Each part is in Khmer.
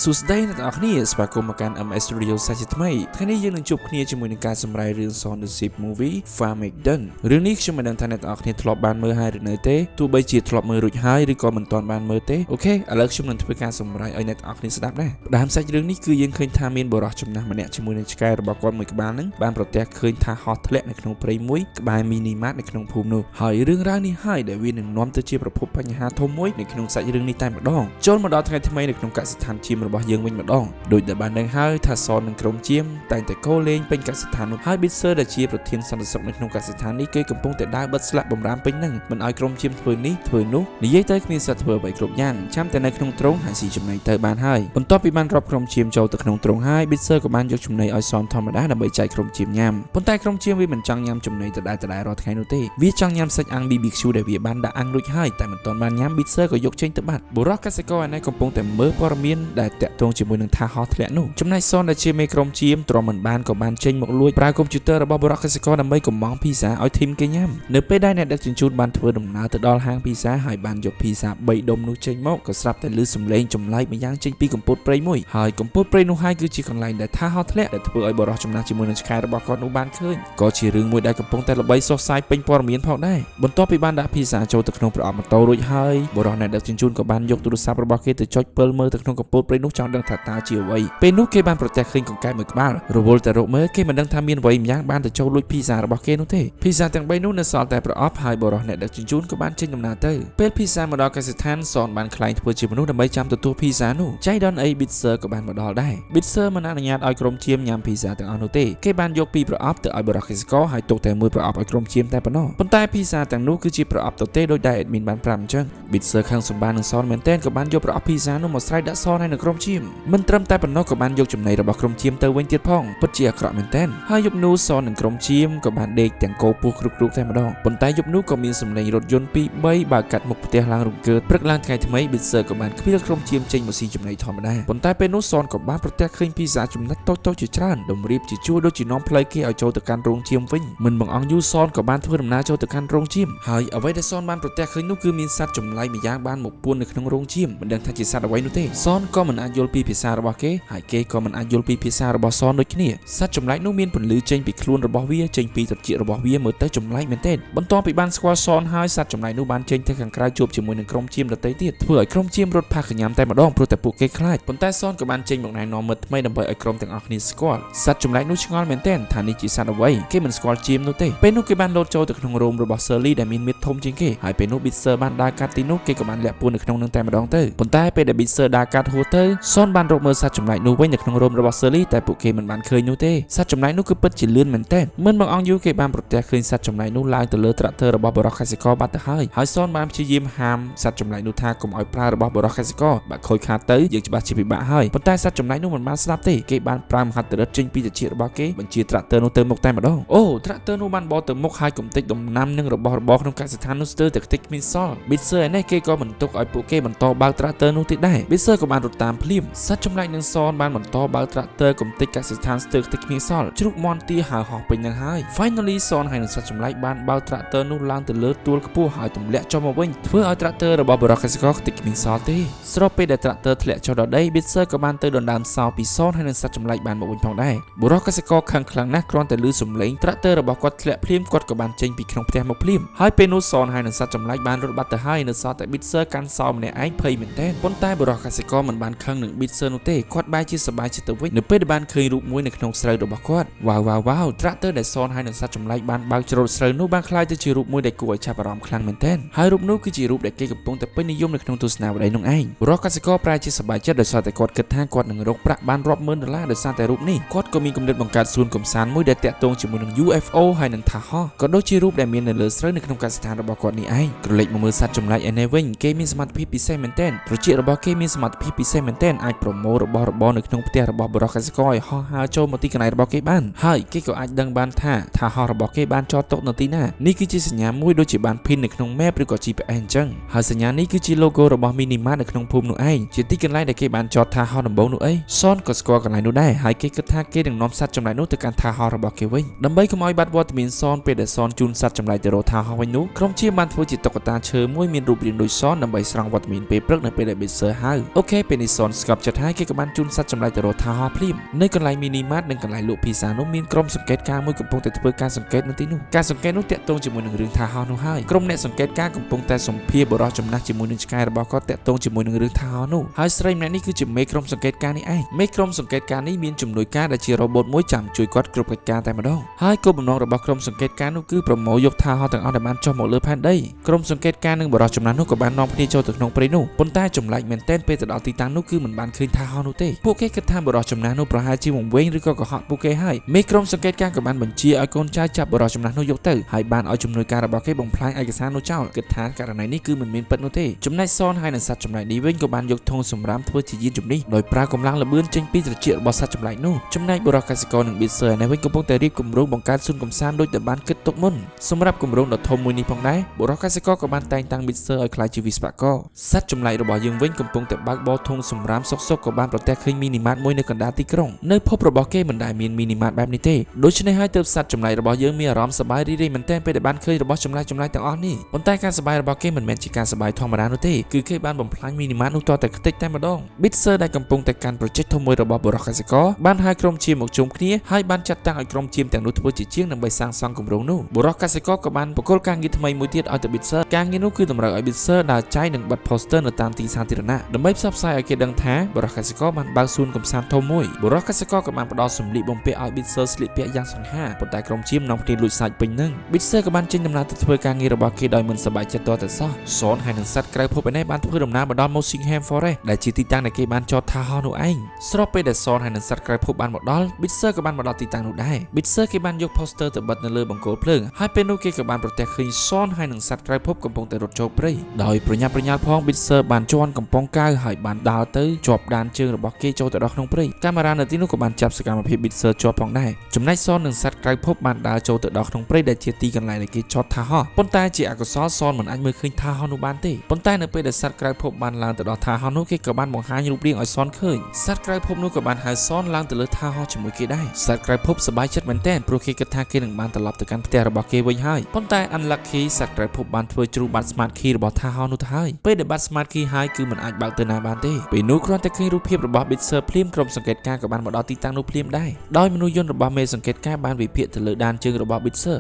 សួស្តីអ្នកទាំងអស់គ្នាស្វាគមន៍មកកាន់ MS Studio សាជាថ្មីថ្ងៃនេះយើងនឹងជួបគ្នាជាមួយនឹងការសម្ដែងរឿង Son the Ship Movie Farmageddon រឿងនេះខ្ញុំមិនដឹងថាអ្នកទាំងអស់គ្នាធ្លាប់បានមើលហើយឬនៅទេទោះបីជាធ្លាប់មើលរួចហើយឬក៏មិនទាន់បានមើលទេអូខេឥឡូវខ្ញុំនឹងធ្វើការសម្ដែងឲ្យអ្នកទាំងអស់គ្នាស្ដាប់ដែរដើមសាច់រឿងនេះគឺយើងឃើញថាមានបុរសចំណាស់ម្នាក់ជាមួយនឹងឆ្កែរបស់គាត់មួយក្បាលនឹងបានប្រទះឃើញថាហោះធ្លាក់នៅក្នុងព្រៃមួយក្បែរ Mini Mart នៅក្នុងភូមិនោះហើយរឿងរ៉ាវនេះហើយដែលវានឹងនាំទៅជាប្រភពបញ្ហាធំមួយនៅក្នុងសាច់រឿងនេះតែម្ដងចូលមកដល់ថ្ងៃថ្មីនៅក្នុងកសិដ្ឋានជាមរបស់យើងវិញម្ដងដោយដែលបានដឹងហើយថាសននឹងក្រុមជាមតែងតែកោលេងពេញកសិដ្ឋាននោះហើយ Bitser ដែលជាប្រធានសន្តិសុខនៅក្នុងកសិដ្ឋាននេះគឺកំពុងតែដើរបិទស្លាកបំរាមពេញនឹងមិនឲ្យក្រុមជាមធ្វើនេះធ្វើនោះនិយាយទៅគ្នាសិតធ្វើអ្វីគ្រប់យ៉ាងចាំតែនៅក្នុងទ្រង់ហើយស៊ីចំណីទៅបានហើយបន្ទាប់ពីបានរាប់ក្រុមជាមចូលទៅក្នុងទ្រង់ហើយ Bitser ក៏បានយកចំណីឲ្យសនធម្មតាដើម្បីចែកក្រុមជាមញ៉ាំប៉ុន្តែក្រុមជាមវាមិនចង់ញ៉ាំចំណីដដែលរាល់ថ្ងៃនោះទេវាចង់ញ៉ាំសាច់អាំង BBQ ដែលវាបានដាក់អាំងរួចហើយតែមិនទាន់បានញ៉ាំ Bitser ក៏យកចេញទៅបាត់បុរសកសិករឯនេះកំពុងតែមើលព័ត៌មានដែលតាក់ទងជាមួយនឹងថាហោះធ្លាក់នោះចំណែកសនដែលជាមេក្រុមជាមទ្រាំមិនបានក៏បានចេញមកលួចប្រើកុំព្យូទ័ររបស់បុរសកសិករដើម្បីកំងភីហ្សាឲ្យធីមគេញ៉ាំនៅពេលដែលអ្នកដឹកជញ្ជូនបានធ្វើដំណើរទៅដល់ហាងភីហ្សាហើយបានយកភីហ្សា3ដុំនោះចេញមកក៏ស្រាប់តែឮសំឡេងចម្លែកម្យ៉ាងចេញពីកំពត់ព្រៃមួយហើយកំពត់ព្រៃនោះហើយគឺជាកន្លែងដែលថាហោះធ្លាក់ដែលធ្វើឲ្យបុរសចំណាស់ជាមួយនឹងឆ្កែរបស់គាត់នោះបានឃើញក៏ជារឿងមួយដែលកំពុងតែល្បីសុសសាយពេញព័ត៌មានផងដែរបន្ទាប់ពីបានដាក់ភីហ្សាចូលទៅក្នុងប្រអប់ម៉ូតូរួចហើយបុរសអ្នកដឹកជញ្ជូនក៏បានយកទូរស័ព្ទរបស់គេទៅចុចពិលមើលទៅក្នុងកំពត់ព្រៃនោះចង់ដឹងថាតើជាអ្វីពេលនោះគេបានប្រទះឃើញកង្កែបមួយក្បាលរវល់តែរកមើលគេមិនដឹងថាមានអ្វីម្យ៉ាងបានទៅចូលលួចភីហ្សារបស់គេនោះទេភីហ្សាទាំង3នោះនៅសល់តែប្រអប់ហើយបុរសអ្នកដឹកជញ្ជូនក៏បានចេញដំណើរទៅពេលភីហ្សាមកដល់កសិដ្ឋានសនបានខ្លែងធ្វើជាមនុស្សដើម្បីចាំទទួលភីហ្សានោះចៃដនអី Bitser ក៏បានមកដល់ដែរ Bitser មិនអនុញ្ញាតឲ្យក្រុមជាមញ៉ាំភីហ្សាទាំងអស់នោះទេគេបានយកពីរប្រអប់ទៅឲ្យបុរសកសិករហើយទុកតែមួយប្រអប់ឲ្យក្រុមជាមតែប៉ុណ្ណោះប៉ុន្តែភីហ្សាទាំងនោះគឺជាប្រអប់ទទេដោយដែល admin បានប្រាប់អញ្ចឹង Bitser ខាងសម្បាននឹងសនមែនតែនក៏បានយកប្រអប់ភីហ្សានោះមកស្រែកដាក់សនឲ្យនៅក្រុមជាមមិនត្រឹមតែប៉ុណ្ណោះក៏បានយកចំណីរបស់ក្រុមជាមទៅវិញទៀតផងពិតជាអាក្រក់មែនតែនហើយយប់នោះសននឹងក្រុមជាមក៏បានដេកទាំងគោពោះគ្រប់តែម្ដងប៉ុន្តែយប់នោះក៏មានសំឡេងរថយន្ត2 3បើកាត់មុខផ្ទះឡើងរង្គើព្រឹកឡើងថ្ងៃថ្មី Bitser ក៏បានខ្វៀលក្រុមជាមចេញមកស៊ីចំណីធម្មតាប៉ុន្តែពេលនោះសនក៏បានប្រទះឃើញភីហ្សាចំណិតតូចជាច្រើនតម្រៀបជាជួរដូចជានាំផ្លូវគេឲ្យចូលទៅកាន់រោងជាមវិញមិនបង្អង់យូរសនក៏បានធ្វើដំណើរចូលទៅកាន់រោងជាមហើយអ្វីដែលសនបានប្រទះឃើញនោះគឺមានសត្វចម្លែកម្យ៉ាងបានមកពួននៅក្នុងរោងជាមមិនដឹងថាជាសត្វអ្វីនោះទេសនក៏មិនអាចយល់ពីភាសារបស់គេហើយគេក៏មិនអាចយល់ពីភាសារបស់សនដូចគ្នាសត្វចម្លែកនោះមានពន្លឺចេញពីខ្លួនរបស់វាចេញពីត្រចៀករបស់វាមើលទៅចម្លែកមែនទែនបន្ទាប់ពីបានស្គាល់សនហើយសត្វចម្លែកនោះបានចេញទៅខាងក្រៅជួបជាមួយនឹងក្រុមជាមដទៃទៀតធ្វើឲ្យក្រុមជាមរត់ផាកញ៉ាំតែម្ដងព្រោះតែពួកគេខ្លាចប៉ុន្តែសនក៏បានចេញមកណែនាំមិត្តថ្មីដើម្បីឲ្យក្រុមទាំងអស់គ្នាស្គាល់សត្វចម្លែកនោះឆ្ងល់មែនទែនថានេះជាសត្វអ្វីគេមិនស្គាល់ជាមនោះទេពេលនោះគេបានលោតចូលទៅក្នុងរោមរបស់ Shirley ដែលមានមាឌធំជាងគេហើយពេលនោះ Bitser បានដើរកាត់ទីនោះគេក៏បានលាក់ពួននៅក្នុងនឹងតែម្ដងទៅប៉ុន្តែពេលដែល Bitser ដើរកាត់ហួរទៅសនបានរកមើលសត្វចម្លែកនោះវិញនៅក្នុងរោមរបស់ Shirley តែពួកគេមិនបានឃើញនោះទេសត្វចម្លែកនោះគឺពិតជាលឿនមែនទែនមិនបង្អង់យូរគេបានប្រទះឃើញសត្វចម្លែកនោះឡើងទៅលើត្រាក់ទ័ររបស់បុរសកសិករបាត់ទៅហើយសនបានព្យាយាមហាមសត្វចម្លែកនោះថាកុំឲ្យប្រើរបស់បុរសកសិករបើខូចខាតទៅយើងច្បាស់ជាពិបាកហើយប៉ុន្តែសត្វចម្លែកនោះមិនបានស្ដាប់ទេគេបានប្រើមហត្ថឫទ្ធិចេញពីត្រចៀករបស់គេបញ្ជាត្រាក់ទ័រនោះទៅមុខតែម្ដងអូត្រាក់ទ័រនោះបានបោទៅមុខហើយកំទេចដំណាំនិងរបស់របរក្នុងកសិដ្ឋាននោះស្ទើរតែខ្ទេចគ្មានសល់ Bitser ឯនេះគេក៏មិនទុកឲ្យពួកគេបន្តបើកត្រាក់ទ័រនោះទៀតដែរ Bitser ក៏បានរត់តាមភ្លាមសត្វចម្លែកនឹងសនបានបន្តបើកត្រាក់ទ័រកំទេចកសិដ្ឋានស្ទើរខ្ទេចគ្មានសល់ជ្រូកមន់ទាហើរហោះពេញនឹងហើយ Finally សនហើយនឹងសត្វចម្លែកបានបើកត្រាក់ទ័រនោះឡើងទៅលើទួលខ្ពស់ហើយទម្លាក់ចុះមកវិញធ្វើឲ្យត្រាក់ទ័ររបស់បុរសកសិករខ្ទេចគ្មានសល់ទេស្របពេលដែលត្រាក់ទ័រធ្លាក់ចុះដល់ដី Bitser ក៏បានទៅដណ្ដើមសោពីសនហើយនឹងសត្វចម្លែកបានមកវិញផងដែរបុរសកសិករខឹងខ្លាំងណាស់គ្រាន់តែឮសំឡេងត្រាក់ទ័ររបស់គាត់ធ្លាក់ភ្លាមគាត់ក៏បានចេញពីក្នុងផ្ទះមកភ្លាមហើយពេលនោះសនហើយនឹងសត្វចម្លែកបានរត់បាត់ទៅហើយនៅសល់តែ Bitser កាន់សោម្នាក់ឯងភ័យមែនទែនប៉ុន្តែបុរសកសិករមិនបានខឹងនឹង Bitser នោះទេគាត់បែរជាសប្បាយចិត្តទៅវិញនៅពេលដែលបានឃើញរូបមួយនៅក្នុងស្រូវរបស់គាត់វ៉ាវត្រាក់ទ័រដែលសនហើយនឹងសត្វចម្លែកបានបើកច្រូតស្រូវនោះបានក្លាយទៅជារូបមួយដែលគួរឲ្យចាប់អារម្មណ៍ខ្លាំងមែនទែនហើយរូបនោះគឺជារូបដែលគេកំពុងតែពេញនិយមនៅក្នុងទស្សនាវដ្តីនោះឯងបុរសកសិករប្រែជាសប្បាយចិត្តដោយសារតែគាត់គិតថាគាត់នឹងរកប្រាក់បានរាប់ម៉ឺនដុល្លារដោយសារតែរូបនេះគាត់ក៏មានគំនិតបង្កើតសួនកំសាន្តមួយដែលតាក់ទងជាមួយនឹង UFO ហើយនឹងថាហោះក៏ដូចជារូបដែលមាននៅលើស្រូវនៅក្នុងកសិដ្ឋានរបស់គាត់នេះឯងក្រឡេកមកមើលសត្វចម្លែកឯនេះវិញគេមានសមត្ថភាពពិសេសមែនទែនត្រចៀករបស់គេមានសមត្ថភាពពិសេសមែនទែនអាចប្រមូលរបស់របរនៅក្នុងផ្ទះរបស់បុរសកសិករឲ្យហោះហើរចូលមកទីកន្លែងរបស់គេបានហើយគេក៏អាចដឹងបានថាហោះរបស់គេបានចតទុកនៅទីណានេះគឺជាសញ្ញាមួយដូចជាបានភីននៅក្នុង map ឬក៏ GPS អញ្ចឹងហើយសញ្ញានេះគឺជា logo របស់ Mini Mart នៅក្នុងភូមិនោះឯងជាទីកន្លែងដែលគេបានចតថាហោះដំបូងនោះអីសនក៏ស្គាល់កន្លែងនោះដែរហើយគេគិតថាគេនឹងនាំសត្វចម្លែកនោះទៅកាន់ថាហោះរបស់គេវិញដើម្បីកុំឲ្យបាត់វត្តមានសនពេលដែលសនជូនសត្វចម្លែកទៅរកថាហោះវិញនោះក្រុមជាបានធ្វើជាតុក្កតាឈើមួយមានរូបរាងដូចសនដើម្បីស្រង់វត្តមានពេលព្រឹកនៅពេលដែល Bitser ហៅអូខេពេលនេះសន នស្កប់ចិត្តហើយគេក៏បានជូនសត្វចម្លែកទៅរកថាហោភ្លាមនៅកន្លែងមីនីម៉ាតនិងកន្លែងលក់ភីសានោះមានក្រុមសង្កេតការមួយកំពុងតែធ្វើការសង្កេតនៅទីនោះការសង្កេតនោះតាក់ទងជាមួយនឹងរឿងថាហោនោះហើយក្រុមអ្នកសង្កេតការកំពុងតែសម្ភាសបរិះចំណាស់ជាមួយនឹងឆ្កែរបស់គាត់តាក់ទងជាមួយនឹងរឿងថាហោនោះហើយស្រីម្នាក់នេះគឺជាមេក្រុមសង្កេតការនេះឯងមេក្រុមសង្កេតការនេះមានជំនួយការដែលជារ៉ូបូតមួយចាំជួយគាត់គ្រប់កិច្ចការតែម្ដងហើយគោលបំណងរបស់ក្រុមសង្កេតការនោះគឺប្រមូលយកថាហោទាំងអស់ដែលបានចុះមកលើផែនដីក្រុមសង្កេតការនឹងបរិះចំណាស់នោះក៏បាននាំគ្នាចូលទៅក្នុងព្រៃនោះប៉ុន្តែចម្លែកមែនទែនពេលទៅដល់ទីតាំងនោះគឺមិនបានឃើញថាហោនោះទេពួកគេគិតថាបរិះចំណាស់នោះប្រហែលជាវង្វេងឬក៏កុហកពួកគេហើយមេក្រុមសង្កេតការក៏បានបញ្ជាឲ្យកូនចៅចាប់បរិះចំណាស់នោះយកទៅហើយបានឲ្យជំនួយការរបស់គេបំផ្លាញឯកសារនោះចោលគិតថាករណីនេះគឺមិនមានពិតនោះទេចំណែកសនហើយនឹងសត្វចម្លែកនេះវិញក៏បានយកធុងសម្រាមធ្វើជាយានជំនិះដោយប្រើកម្លាំងល្បឿនចេញពីត្រចៀករបស់សត្វចម្លែកនោះចំណែកបរិះកសិករនិងប៊ីសឺនេះវិញកំពុងតែរៀបគម្រោងបង្កើតសួនកំសាន្តដូចដែលបានគិតទុកមុនសម្រាប់គម្រោងដ៏ធំមួយនេះផងដែរបរិះកសិករក៏បានតែងតាំងប៊ីសឺឲ្យក្លាយជាវិស្វករសត្វចម្លែករបស់យើងវិញកំពុងតែបើកបរធុងសម្រាមសុកក៏បានប្រទះឃើញមីនីម៉ាតមួយនៅកណ្ដាលទីក្រុងនៅភពរបស់គេមិនដែលមានមីនីម៉ាតបែបនេះទេដូច្នេះហើយទើបសត្វចម្លែករបស់យើងមានអារម្មណ៍សប្បាយរីករាយមែនទែនពេលដែលបានឃើញរបស់ចម្លែកទាំងអស់នេះប៉ុន្តែការសប្បាយរបស់គេមិនមែនជាការសប្បាយធម្មតានោះទេគឺគេបានបំផ្លាញមីនីម៉ាតនោះតតែខ្ទេចតែម្ដងប៊ីតសឺដែលកំពុងតែកាន់ project ធំមួយរបស់បរិះកសិករបានហៅក្រុមជាមកជុំគ្នាហើយបានចាត់តាំងឲ្យក្រុមជាទាំងនោះធ្វើជាជាងដើម្បីសាងសង់គម្រោងនោះបរិះកសិករក៏បានបកគលការងារថ្មីមួយទៀតឲ្យទៅប៊ីតសឺការងារនោះគឺតម្រូវឲ្យប៊ីតសឺដើរចាយនិងបិទ poster នៅតាមទីសាធារណៈដើម្បីផ្សព្វផ្សាយឲ្យគេដឹងថាបរិះកសិករបានបើកសួនកំសាន្តធំមួយបរិះកសិករក៏បានផ្ដល់សម្លៀកបំពាក់ឲ្យប៊ីតសឺស្លៀកពាក់យ៉ាងសង្ហាប៉ុន្តែក្រុមជានាំគ្នាលួចសាច់ពេញនឹងប៊ីតសឺក៏បានចេញដំណើរទៅធ្វើការងាររបស់គេដោយមិនសប្បាយចិត្តទាល់តែសោះសនហើយនឹងសត្វក្រៅភពឯនេះបានធ្វើដំណើរមកដល់ Mossingham Forest ដែលជាទីតាំងដែលគេបានចតថាហោនោះឯងស្របពេលដែលសនហើយនឹងសត្វក្រៅភពបានមកដល់ប៊ីតសឺក៏បានមកដល់ទីតាំងនោះដែរប៊ីតសឺគេបានយក poster ទៅបិទនៅលើបង្គោលភ្លើងហើយពេលនោះគេក៏បានប្រទះឃើញសនហើយនឹងសត្វក្រៅភពកំពុងតែរត់ចូលព្រៃដោយប្រញាប់ប្រញាល់ផងប៊ីតសឺបានជន់កំប៉ុងកៅហើយបានដើរទៅជាប់ដានជើងរបស់គេចូលទៅដល់ក្នុងព្រៃកាមេរ៉ានៅទីនោះក៏បានចាប់សកម្មភាពប៊ីតសឺជាប់ផងដែរចំណែកសននិងសត្វក្រៅភពបានដើរចូលទៅដល់ក្នុងព្រៃដែលជាទីកន្លែងដែលគេចតថាហោប៉ុន្តែជាអកុសលសនមិនអាចមើលឃើញថាហោនោះបានទេប៉ុន្តែនៅពេលដែលសត្វក្រៅភពបានឡើងទៅដល់ថាហោនោះគេក៏បានបង្ហាញរូបរាងឲ្យសនឃើញសត្វក្រៅភពនោះក៏បានហៅសនឡើងទៅលើថាហោជាមួយគេដែរសត្វក្រៅភពសប្បាយចិត្តមែនទែនព្រោះគេគិតថាគេនឹងបានត្រឡប់ទៅកាន់ផ្ទះរបស់គេវិញហើយប៉ុន្តែ unlucky សត្វក្រៅភពបានធ្វើជ្រុះបាត់ smart key របស់ថាហោនោះទៅហើយពេលដែលបាត់ smart key ហើយគឺមិនអាចបើកទៅណាបានទេពេលនោះគ្រាន់តែឃើញរូបភាពរបស់ Big Sur ភ្លាមក្រុមសង្កេតការក៏បានមកដល់ទីតាំងនោះភ្លាមដែរដោយមនុស្សយន្តរបស់មេសង្កេតការបានវិភាគទៅលើដានជើងរបស់ Big Sur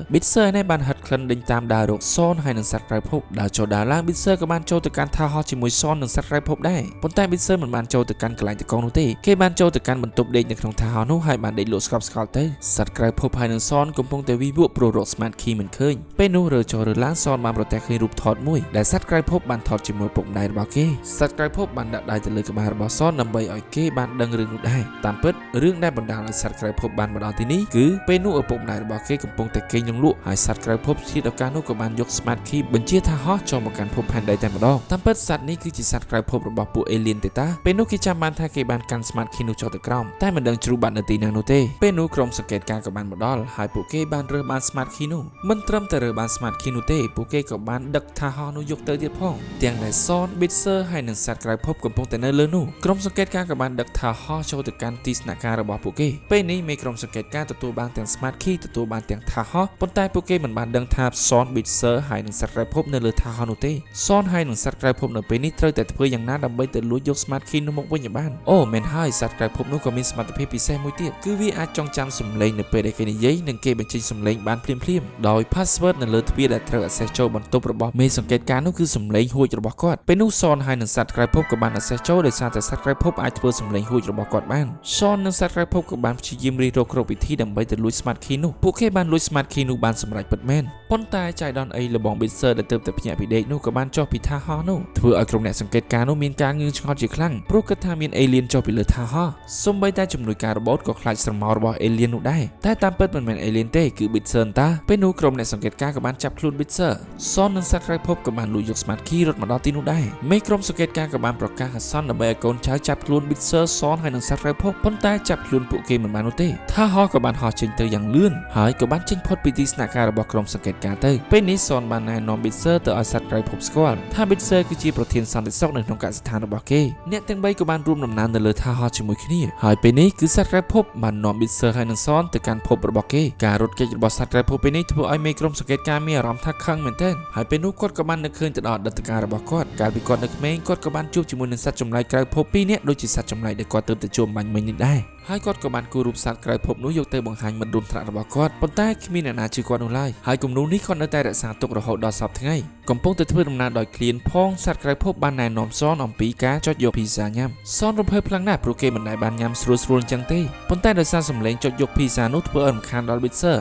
នេះបានហិតក្លិនដេញតាមដើររកសនហើយនឹងសត្វក្រៅភពដើរចូលដើរឡើង Big Sur ក៏បានចូលទៅកាន់ថាហោជាមួយសននិងសត្វក្រៅភពដែរប៉ុន្តែ Big Sur មិនបានចូលទៅកាន់កន្លែងតកងនោះទេគេបានចូលទៅកាន់បន្ទប់ដេកនៅក្នុងថាហោនោះហើយបានដេកលក់ស្កប់ស្កល់ទៅសត្វក្រៅភពហើយនឹងសនកំពុងតែវិវក់ព្រោះរក smart key មិនឃើញពេលនោះរើចូលរើឡើងសនបានប្រទះឃើញរូបថតមួយដែលសត្វក្រៅភពបានថតជាមួយពុកម្ដាយរបស់គេសត្វក្រៅភពបានដាក់ដៃទៅលើក្បាលរបស់សនដើម្បីឲ្យគេបានដឹងរឿងនោះដែរតាមពិតរឿងដែលបណ្ដាលឲ្យសត្វក្រៅភពបានមកដល់ទីនេះគឺពេលនោះឪពុកម្ដាយរបស់គេកំពុងតែគេងលក់ហើយសត្វក្រៅភពជាឱកាសនោះក៏បានយក smart key បញ្ជាថាហោះចូលមកកាន់ភពផែនដីតែម្ដងតាមពិតសត្វនេះគឺជាសត្វក្រៅភពរបស់ពួក alien ទេតាពេលនោះគេចាំបានថាគេបានកាន់ smart key នោះចុះទៅក្រោមតែមិនដឹងជ្រុះបាត់នៅទីណានោះទេពេលនោះក្រុមសង្កេតការក៏បានមកដល់ហើយពួកគេបានរើសបាន smart key នោះមិនត្រឹមតែរើសបាន smart key នោះទេពួកគេក៏បានដឹកថាហោះនោះយកទៅទៀតផងទាំងដែលសន Big Sur ហើយនិងសត្វក្រៅភពកំពុងតែនៅលើនោះក្រុមសង្កេតការក៏បានដឹកថាហោះចូលទៅកាន់ទីស្នាក់ការរបស់ពួកគេពេលនេះមេក្រុមសង្កេតការទទួលបានទាំង smart key ទទួលបានទាំងថាហោះប៉ុន្តែពួកគេមិនបានដឹងថាសន Big Sur ហើយនិងសត្វក្រៅភពនៅលើថាហោះនោះទេសនហើយនិងសត្វក្រៅភពនៅពេលនេះត្រូវតែធ្វើយ៉ាងណាដើម្បីទៅលួចយក smart key នោះមកវិញឲ្យបានអូមែនហើយសត្វក្រៅភពនោះក៏មានសមត្ថភាពពិសេសមួយទៀតគឺវាអាចចងចាំសំឡេងនៅពេលដែលគេនិយាយនិងគេបញ្ចេញសំឡេងបានភ្លាមៗដោយ password នៅលើទ្វារដែលត្រូវ access ចូលបន្ទប់របស់មេសង្កេតការនោះគឺសំឡេងហួចរបស់គាត់ពេលនោះសនហើយនិងសត្វក្រៅភពក៏បាន access ចូលដោយសារតែសត្វក្រៅភពអាចធ្វើសំឡេងហួចរបស់គាត់បានសននិងសត្វក្រៅភពក៏បានព្យាយាមរិះរកគ្រប់វិធីដើម្បីទៅលួច smart key នោះពួកគេបានលួច smart key នោះបានសម្រេចពិតមែនប៉ុន្តែចៃដន្យអីរបស់ Big Sur ដែលទើបតែភ្ញាក់ពីដេកនោះក៏បានចុះពីថាហោះនោះធ្វើឲ្យក្រុមអ្នកសង្កេតការនោះមានការងឿងឆ្ងល់ជាខ្លាំងព្រោះគិតថាមាន alien ចុះពីលើថាហោះសូម្បីតែជំនួយការរបូតក៏ខ្លាចស្រមោលរបស់ alien នោះដែរតែតាមពិតមិនមែន alien ទេគឺ Big Sur តាពេលនោះក្រុមអ្នកសង្កេតការក៏បានចាប់ខ្លួន Big Sur សននិងសត្វក្រៅភពក៏បានលួចយក smart key រត់មកដល់ទីនោះដែរមេក្រុមសង្កេតការក៏បានប្រកាសអាសន្នដើម្បីឲ្យកូនចៅចាប់ខ្លួន Big Sur សនហើយនិងសត្វក្រៅភពប៉ុន្តែចាប់ខ្លួនពួកគេមិនបាននោះទេថាហោះក៏បានហោះចេញទៅយ៉ាងលឿនហើយក៏បានចេញផុតពីទីស្នាក់ការរបស់ក្រុមសង្កេតការទៅពេលនេះសនបានណែនាំ Big Sur ទៅឲ្យសត្វក្រៅភពស្គាល់ថា Big Sur គឺជាប្រធានសន្តិសុខនៅក្នុងកសិដ្ឋានរបស់គេអ្នកទាំង3ក៏បានរួមដំណើរនៅលើថាហោះជាមួយគ្នាហើយពេលនេះគឺសត្វក្រៅភពបាននាំ Big Sur ហើយនិងសនទៅកាន់ភពរបស់គេការរត់គេចរបស់សត្វក្រៅភពពេលនេះធ្វើឲ្យមេក្រុមសង្កេតការមានអារម្មណ៍ថាខឹងមែនទែនហើយពេលនោះគាត់ក៏បាននឹកឃើញទៅដល់អតីតកាលរបស់គាត់កាលពីគាត់នៅក្មេងគាត់ក៏បានជួបជាមួយនឹងសត្វចម្លែក ក្រៅភពពីរនាក់ដូចជាសត្វចម្លែកដែលគាត់ទើបតែជួបបាញ់មិញនេះដែរហើយគាត់ក៏បានគូររូបសត្វក្រៅភពនោះយកទៅបង្ហាញមិត្តរួមថ្នាក់របស់គាត់ប៉ុន្តែគ្មានអ្នកណាជឿគាត់នោះឡើយហើយគំនូរនេះគាត់នៅតែរក្សាទុករហូតដល់សព្វថ្ងៃកំពុងតែធ្វើដំណើរដោយឃ្លានផងសត្វក្រៅភពបានណែនាំសនអំពីការចុចយកភីហ្សាញ៉ាំសនរំភើបខ្លាំងណាស់ព្រោះគេមិនដែលបានញ៉ាំស្រួលអញ្ចឹងទេប៉ុន្តែដោយសារសម្លេងចុចយកភីហ្សានោះធ្វើឲ្យរំខានដល់ Bitzer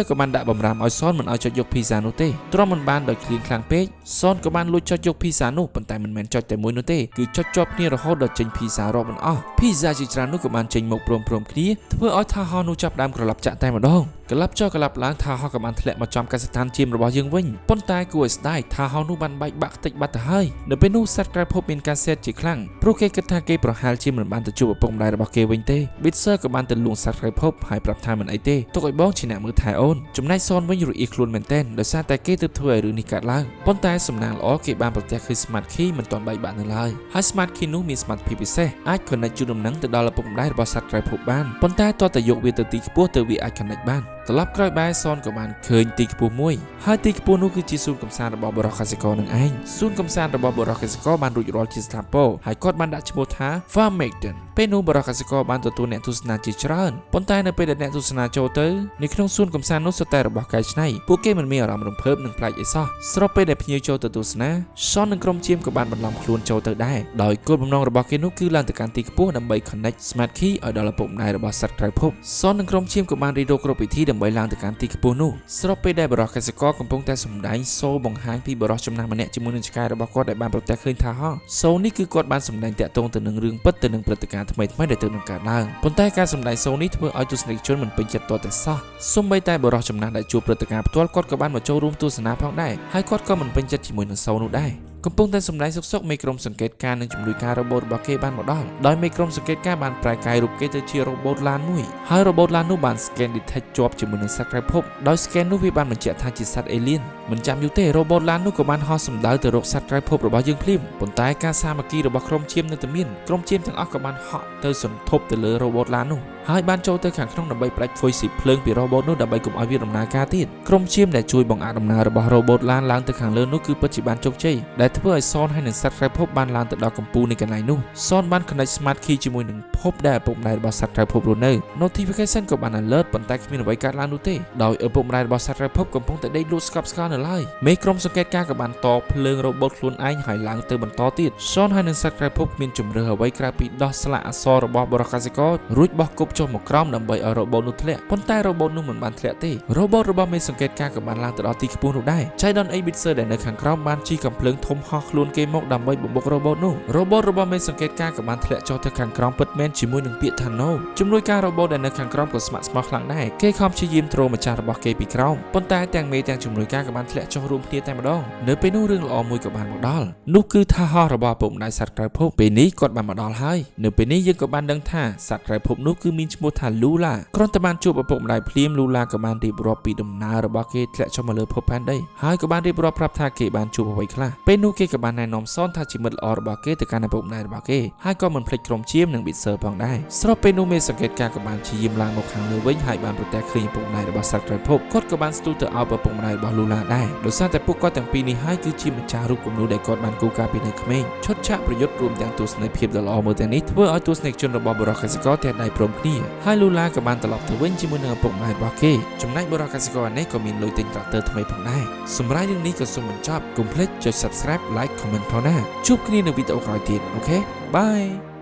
ក៏បានដាក់បំរាមឲ្យសនមិនឲ្យចុចយកភីហ្សានោះទេទ្រាំមិនបានដោយឃ្លានខ្លាំងពេកសនក៏បានលួចចុចយកភីហ្សានោះប៉ុន្តែមិនមែនចុចតែមួយនោះទេគឺចុចជាប់គ្នារហូតដល់ចេញភីហ្សារាប់មិនអស់ភីហ្សាជាច្រើននោះក៏បានចេញមកព្រមគ្នាធ្វើឲ្យថាហោះនោះចាប់ដើមក្រឡប់ចាក់តែម្ដងក្លាប់ចុះក្លាប់ឡើងថាហោះក៏បានធ្លាក់មកចំកសិដ្ឋានជាមរបស់យើងវិញប៉ុន្តែគួរឲ្យស្ដាយថាហោះនោះបានបែកបាក់ខ្ទេចបាត់ទៅហើយនៅពេលនោះសត្វក្រៅភពមានការសេតជាខ្លាំងព្រោះគេគិតថាគេប្រហែលជាមិនបានទៅជួបឪពុកម្ដាយរបស់គេវិញទេ Bitzer ក៏បានទៅលួងសត្វក្រៅភពហើយប្រាប់ថាមិនអីទេទុកឲ្យបងជាអ្នកមើលថែអូនចំណែកសនវិញរអ៊ីខ្លួនមែនទែនដោយសារតែគេទើបធ្វើឲ្យរឿងនេះកើតឡើងប៉ុន្តែសំណាងល្អគេបានប្រទះឃើញ Smart Key មិនទាន់បែកបាក់នៅឡើយហើយ Smart Key នោះមានសមត្ថភាពពិសេសអាច connect ជូនដំណឹងទៅដល់ឪពុកម្ដាយរបស់សត្វក្រៅភពបានប៉ុន្តែតើតើយកវាទៅទីខ្ពស់ទៅវាអាច connect បានត្រឡប់ក្រោយបែរសនក៏បានឃើញទីខ្ពស់មួយហើយទីខ្ពស់នោះគឺជាសួនកំសាន្តរបស់បរិះកសិករនឹងឯងសួនកំសាន្តរបស់បរិះកសិករបានរួចរាល់ជាស្ថាពរហើយគាត់បានដាក់ឈ្មោះថា Farmageddon ពេលនោះបរិះកសិករបានទទួលអ្នកទស្សនាជាច្រើនប៉ុន្តែនៅពេលដែលអ្នកទស្សនាចូលទៅនៅក្នុងសួនកំសាន្តនោះសុទ្ធតែរបស់កែច្នៃពួកគេមិនមានអារម្មណ៍រំភើបនិងប្លែកអីសោះស្របពេលដែលភ្ញៀវចូលទៅទស្សនាសននិងក្រុមជាមក៏បានបន្លំខ្លួនចូលទៅដែរដោយគោលបំណងរបស់គេនោះគឺឡើងទៅកាន់ទីខ្ពស់ដើម្បី connect Smart Key ឲ្យដល់ឪពុកម្ដាយរបស់សត្វក្រៅភពសននិងក្រុមជាមក៏បានរៀបរកគ្រប់វិធីដើម្បីឡើងទៅកាន់ទីខ្ពស់នោះស្របពេលដែលបរិះកសិករកំពុងតែសម្ដែងសូរបង្ហាញពីបរិះចំណាស់ម្នាក់ជាមួយនឹងឆ្កែរបស់គាត់ដែលបានប្រទះឃើញថាហោះសូរនេះគឺគាត់បានសម្ដែងតាក់ទងទៅនឹងរឿងពិតទៅនឹងព្រឹត្តិការណ៍ថ្មីៗដែលទើបនឹងកើតឡើងប៉ុន្តែការសម្ដែងសូរនេះធ្វើឲ្យទស្សនិកជនមិនពេញចិត្តទាល់តែសោះសូម្បីតែបរិះចំណាស់ដែលជួបព្រឹត្តិការណ៍ផ្ទាល់គាត់ក៏បានមកចូលរួមទស្សនាផងដែរហើយគាត់ក៏មិនពេញចិត្តជាមួយនឹងសូរនោះដែរកំពុងតែសម្ដែងសុកមេក្រុមសង្កេតការនិងជំនួយការរ៉ូបូតរបស់គេបានមកដល់ដោយមេក្រុមសង្កេតការបានប្រែកាយរូបគេទៅជារ៉ូបូតឡានមួយហើយរ៉ូបូតឡាននោះបាន scan detect ជាប់ជាមួយនឹងសត្វក្រៅភពដោយ scan នោះវាបានបញ្ជាក់ថាជាសត្វអេលៀនមិនចាំយូរទេរ៉ូបូតឡាននោះក៏បានហោះសម្ដៅទៅរកសត្វក្រៅភពរបស់យើងភ្លាមប៉ុន្តែការសាមគ្គីរបស់ក្រុមជាមនៅតែមានក្រុមជាមទាំងអស់ក៏បានហក់ទៅសន្ធប់ទៅលើរ៉ូបូតឡាននោះហើយបានចូលទៅខាងក្នុងដើម្បីផ្ដាច់ហ្វុយស៊ីភ្លើងពីរ៉ូបូតនោះដើម្បីកុំឲ្យវាដំណើរការទៀតក្រុមជាមដែលជួយបង្អាក់ដំណើររបស់រ៉ូបូតឡានឡើងទៅខាងលើនោះគឺពិតជាបានជោគជ័យដែលធ្វើឲ្យសនហើយនឹងសត្វក្រៅភពបានឡើងទៅដល់កំពូលនៃកន្លែងនោះសនបាន connect Smart Key ជាមួយនឹងភពដែលឪពុកម្ដាយរបស់សត្វក្រៅភពរស់នៅ Notification ក៏បាន alert ប៉ុន្តែគ្មានអ្វីកើតឡើងនោះទេដោយឪពុកម្ដាយរបស់សត្វក្រៅភពកំពុងតែដេកលក់ស្កប់ស្កល់នៅឡើយមេក្រុមសង្កេតការក៏បានតភ្លើងរ៉ូបូតខ្លួនឯងហើយឡើងទៅបន្តទៀតសនហើយនឹងសត្វក្រៅភពមានជំរឿអ្វីក្រៅពីដោះស្លាកអក្សររបស់បរិះកសិកររួចបោះគប់ចុះមកក្រោមដើម្បីឲ្យរ៉ូបូតនោះធ្លាក់ប៉ុន្តែរ៉ូបូតនោះមិនបានធ្លាក់ទេរ៉ូបូតរបស់មេសង្កេតការក៏បានឡើងទៅដល់ទីខ្ពស់នោះដែរចៃដនអេ Bitzer ដែលនៅខាងក្រោមបានជិះកំភ្លើងធំហោះខ្លួនគេមកដើម្បីបំបុករ៉ូបូតនោះរ៉ូបូតរបស់មេសង្កេតការក៏បានធ្លាក់ចុះទៅខាងក្រោមពិតមែនជាមួយនឹងពាក្យថា No ជំនួយការរ៉ូបូតដែលនៅខាងក្រោមក៏ស្ម័គ្រស្មោះខ្លាំងដែរគេខំព្យាយាមទ្រម្ចាស់របស់គេពីក្រោមប៉ុន្តែទាំងមេទាំងជំនួយការក៏បានធ្លាក់ចុះរួមគ្នាតែម្ដងនៅពេលនោះរឿងល្អមួយក៏បានមកដល់នោះគឺថាហោះរបស់ឪពុកម្ដាយសត្វក្រៅភពពេលនេះគាត់បានមកដល់ហើយនៅពេលនេះយើងក៏បានដឹងថាសត្វក្រៅភពនោះគឺមានឈ្មោះថា Lula គ្រាន់តែបានជួបឪពុកម្ដាយភ្លាម Lula ក៏បានរៀបរាប់ពីដំណើររបស់គេធ្លាក់ចុះមកលើភពផែនដីហើយក៏បានរៀបរាប់ប្រាប់ថាគេបានជួបអ្វីខ្លះពេលនោះគេក៏បានណែនាំសនថាជាមិត្តល្អរបស់គេទៅកាន់ឪពុកម្ដាយរបស់គេហើយក៏មិនភ្លេចក្រុមជាមនិង Bitzer ផងដែរស្របពេលនោះមេសង្កេតការក៏បានព្យាយាមឡើងមកខាងលើវិញហើយបានប្រទះឃើញឪពុកម្ដាយរបស់សត្វក្រៅភពគាត់ក៏បានស្ទុះទៅអោបឪពុកម្ដាយរបស់ Lula ដែរដោយសារតែពួកគាត់ទាំងពីរនេះហើយគឺជាម្ចាស់រូបគំនូរដែលគាត់បានគូរកាលពីនៅក្មេងឈុតឆាកប្រយុទ្ធរួមទាំងទស្សនីយភាពដ៏ល្អមើលទាំងនេះធ្វើឲ្យទស្សនិកជនរបស់បរិះកសិករតែដៃព្រមគ្នាហើយ Lula ក៏បានត្រឡប់ទៅវិញជាមួយនឹងឪពុកម្ដាយរបស់គេចំណែកបរិះកសិករនេះក៏មានលុយទិញត្រាក់ទ័រថ្មីផងដែរសម្រាប់រឿងនេះក៏សូមបញ្ចប់កុំភ្លេចចុច Subscribe Like Comment ផងណាជួបគ្នានៅវីដេអូក្រោយទៀតអូខេបាយ